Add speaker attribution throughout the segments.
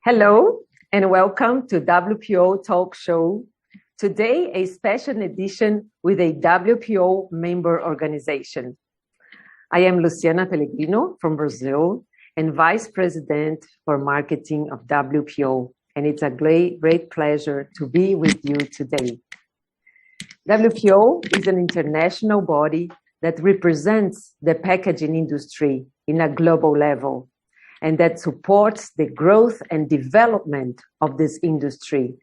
Speaker 1: Hello and welcome to WPO Talk Show. Today, a special edition with a WPO member organization. I am Luciana Pellegrino from Brazil and Vice President for Marketing of WPO. And it's a great pleasure to be with you today. WPO is an international body that represents the packaging industry in a global level and that supports the growth and development of this industry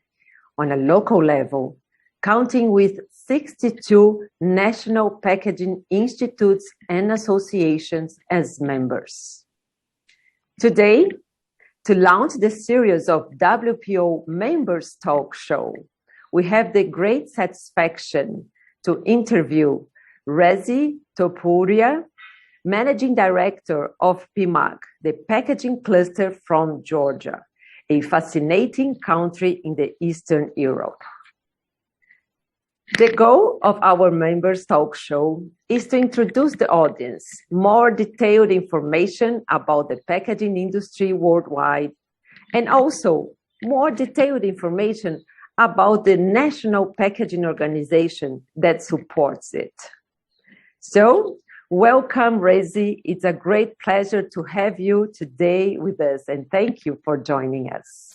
Speaker 1: on a local level, counting with 62 national packaging institutes and associations as members. Today, to launch the series of WPO Members Talk Show, we have the great satisfaction to interview Revaz Topuria, Managing Director of PMAG, the packaging cluster from Georgia, a fascinating country in the Eastern Europe. The goal of our Members Talk Show is to introduce the audience more detailed information about the packaging industry worldwide, and also more detailed information about the national packaging organization that supports it. So, welcome, Revaz. It's a great pleasure to have you today with us, and thank you for joining us.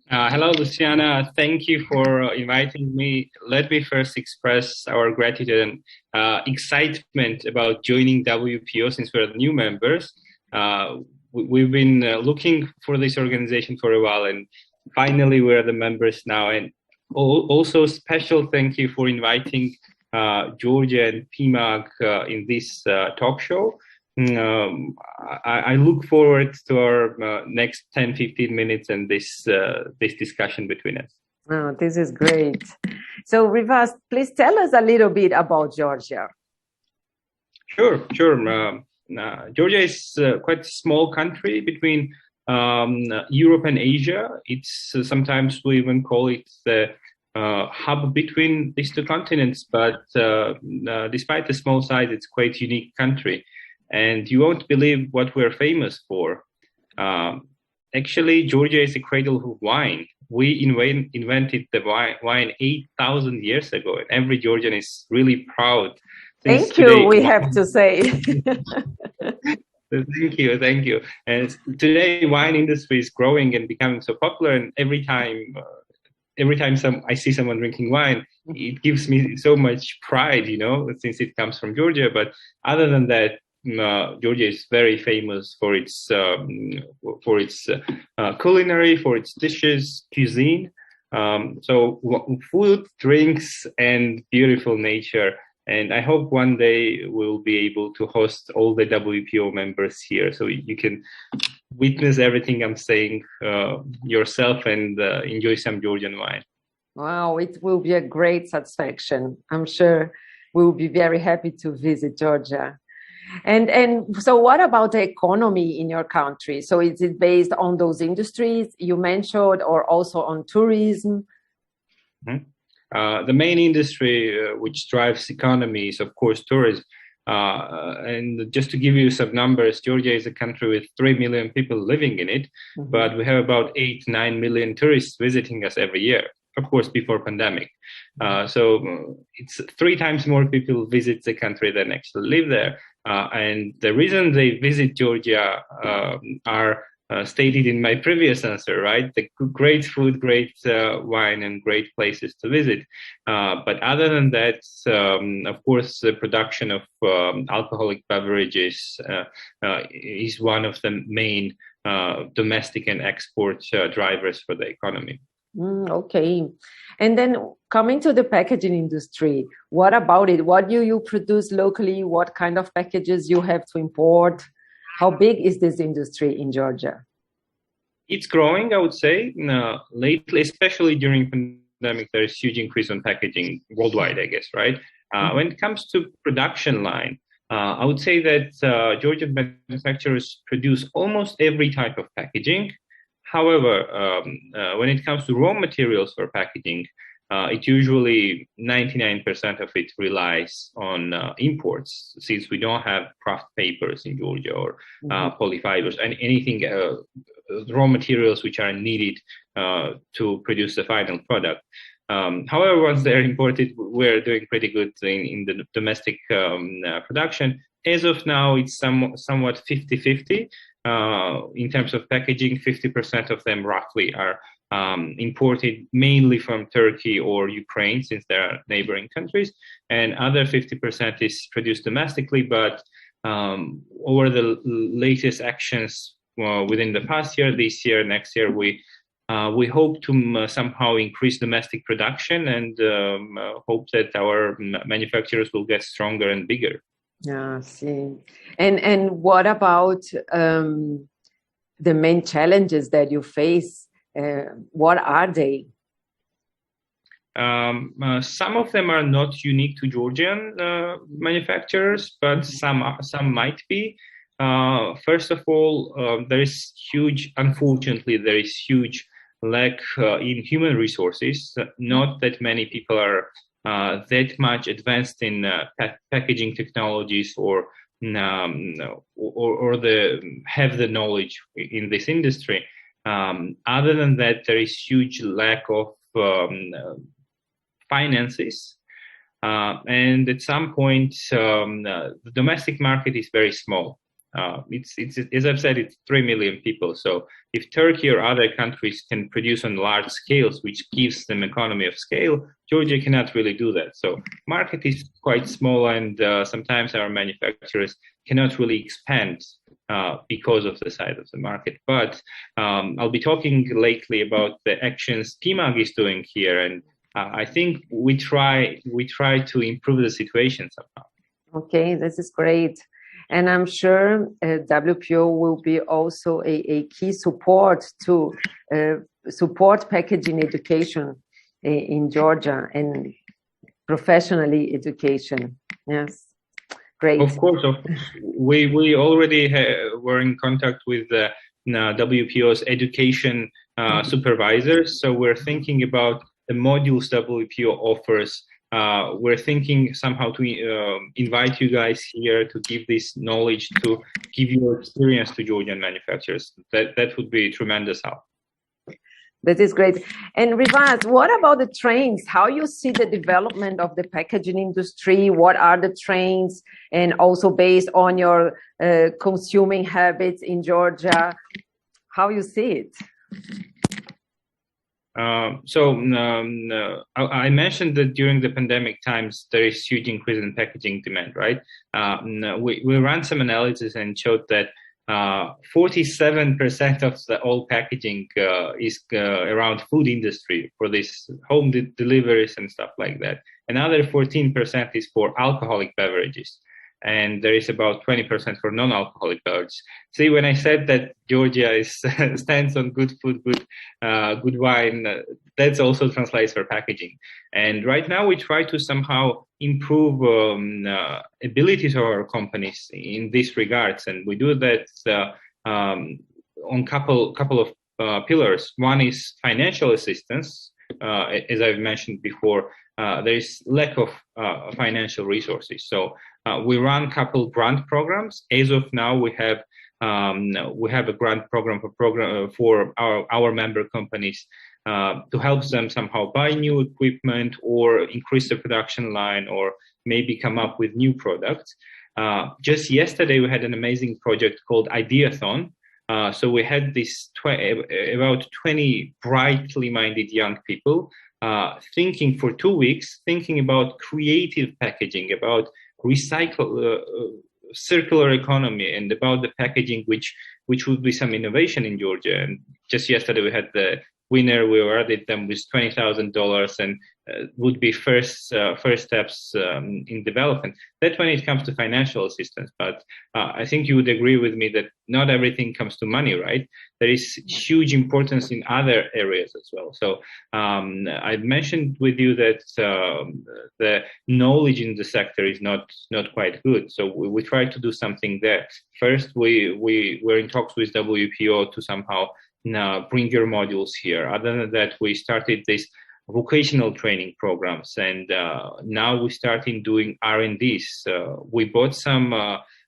Speaker 2: Hello, Luciana. Thank you for inviting me. Let me first express our gratitude and excitement about joining WPO since we're new members. We've been looking for this organization for a while, and finally we're the members now. And also special thank you for inviting Georgia and PMAG in this talk show. I look forward to our next 10-15 minutes and this discussion between us.
Speaker 1: Oh, this is great. So, Revaz, please tell us a little bit about Georgia.
Speaker 2: Sure. Georgia is quite a small country between Europe and Asia. It's sometimes we even call it the hub between these two continents, but despite the small size, it's quite a unique country. And you won't believe what we're famous for. Actually, Georgia is a cradle of wine. We invented the wine 8,000 years ago, and every Georgian is really proud.
Speaker 1: Thank you, we have to say.
Speaker 2: Thank you. And today, wine industry is growing and becoming so popular, and every time I see someone drinking wine, it gives me so much pride, since it comes from Georgia. But other than that, Georgia is very famous for its culinary, for its dishes, cuisine. So food, drinks, and beautiful nature. And I hope one day we'll be able to host all the WPO members here, so you can witness everything I'm saying yourself and enjoy some Georgian wine.
Speaker 1: Wow, it will be a great satisfaction. I'm sure we will be very happy to visit Georgia. And so what about the economy in your country? So is it based on those industries you mentioned or also on tourism?
Speaker 2: Mm-hmm. The main industry which drives economy is, of course, tourism. And just to give you some numbers, Georgia is a country with 3 million people living in it, mm-hmm. but we have about 8-9 million tourists visiting us every year, of course, before pandemic. So it's 3 times more people visit the country than actually live there. And the reason they visit Georgia are stated in my previous answer, right? The great food, great wine, and great places to visit. But other than that, of course, the production of alcoholic beverages is one of the main domestic and export drivers for the economy.
Speaker 1: Okay. And then coming to the packaging industry, what about it? What do you produce locally? What kind of packages you have to import? How big is this industry in Georgia?
Speaker 2: It's growing, I would say. Lately, especially during pandemic, there is huge increase on packaging worldwide, I guess, right? When it comes to production line, I would say that Georgian manufacturers produce almost every type of packaging. However, when it comes to raw materials for packaging, it usually 99% of it relies on imports, since we don't have craft papers in Georgia or polyfibers and anything raw materials which are needed to produce the final product. However, once they're imported, we're doing pretty good in the domestic production. As of now, it's somewhat 50-50 in terms of packaging. 50% of them roughly are imported mainly from Turkey or Ukraine, since they are neighboring countries, and other 50% is produced domestically. But over the latest actions within the past year, this year, next year, we hope to somehow increase domestic production and hope that our manufacturers will get stronger and bigger.
Speaker 1: Yeah, see. And what about the main challenges that you face? What are they?
Speaker 2: Some of them are not unique to Georgian manufacturers, but some might be. First of all, unfortunately, there is huge lack in human resources. Not that many people are that much advanced in packaging technologies or have the knowledge in this industry. Other than that, there is huge lack of finances, and at some point, the domestic market is very small. It's as I've said, it's 3 million people. So if Turkey or other countries can produce on large scales, which gives them economy of scale, Georgia cannot really do that. So market is quite small, and sometimes our manufacturers cannot really expand because of the size of the market. But I'll be talking lately about the actions PMAG is doing here, and I think we try to improve the situation somehow.
Speaker 1: Okay, this is great. And I'm sure WPO will be also a key support to support packaging education in Georgia and professionally education. Yes, great.
Speaker 2: Of course. We already were in contact with the WPO's education supervisors. So we're thinking about the modules WPO offers. We're thinking somehow to invite you guys here to give this knowledge, to give your experience to Georgian manufacturers. That would be tremendous help.
Speaker 1: That is great. And Revaz, what about the trends? How you see the development of the packaging industry? What are the trends? And also based on your consuming habits in Georgia, how you see it? I mentioned that during the pandemic times, there is huge increase in packaging demand, right? We ran some analysis and showed that 47% of the all packaging is around food industry for this home deliveries and stuff like that. Another 14% is for alcoholic beverages. And there is about 20% for non-alcoholic beverages. See, when I said that Georgia stands on good food, good wine, that also translates for packaging. And right now we try to somehow improve abilities of our companies in these regards, and we do that on couple of pillars. One is financial assistance. As I've mentioned before, there is lack of financial resources. So we run couple grant programs. As of now, we have a grant program for our member companies to help them somehow buy new equipment or increase the production line or maybe come up with new products. Just yesterday, we had an amazing project called Ideathon. So we had about 20 brightly minded young people thinking for 2 weeks, thinking about creative packaging, about circular economy, and about the packaging which would be some innovation in Georgia. And just yesterday we had the winner. We awarded them with $20,000 and would be first steps in development. That when it comes to financial assistance, but I think you would agree with me that not everything comes to money, right? There is huge importance in other areas as well. So I've mentioned with you that the knowledge in the sector is not quite good. So we try to do something there. First, we're in talks with WPO to somehow bring your modules here. Other than that, we started this vocational training programs, and now we're starting doing R&Ds. We bought some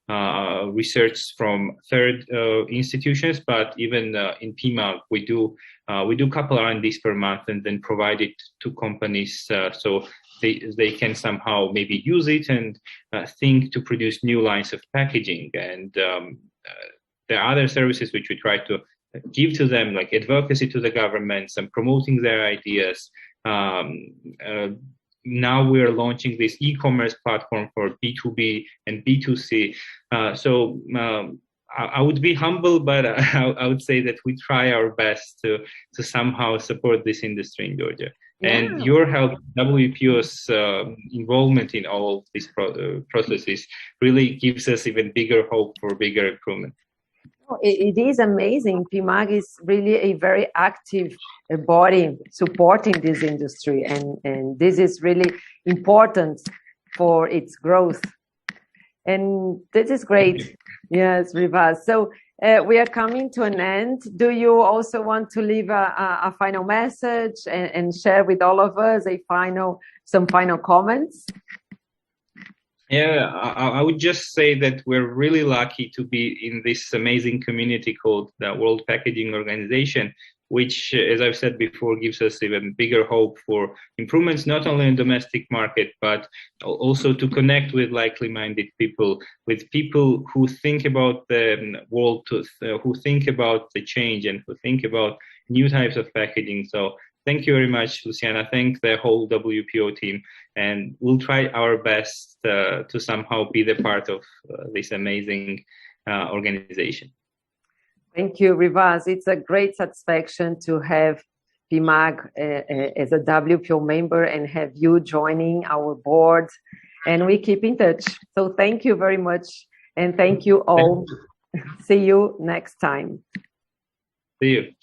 Speaker 2: research from third institutions, but even in PMAG, we do a couple R&Ds per month and then provide it to companies so they can somehow maybe use it and think to produce new lines of packaging. And there are other services which we try to give to them, like advocacy to the governments and promoting their ideas. Now we are launching this e-commerce platform for B2B and B2C. So I would be humble, but I would say that we try our best to somehow support this industry in Georgia. Yeah. And your help, WPO's involvement in all these processes really gives us even bigger hope for bigger improvement.
Speaker 1: It is amazing. PMAG is really a very active body supporting this industry, and this is really important for its growth. And this is great. Yes, Revaz. So we are coming to an end. Do you also want to leave a final message and share with all of us some final comments?
Speaker 2: Yeah, I would just say that we're really lucky to be in this amazing community called the World Packaging Organization, which, as I've said before, gives us even bigger hope for improvements, not only in the domestic market, but also to connect with likely-minded people, with people who think about the world, who think about the change and who think about new types of packaging. So thank you very much, Luciana. Thank the whole WPO team. And we'll try our best to somehow be the part of this amazing organization.
Speaker 1: Thank you, Revaz. It's a great satisfaction to have PMAG as a WPO member and have you joining our board. And we keep in touch. So thank you very much. And thank you all. See you next time.
Speaker 2: See you.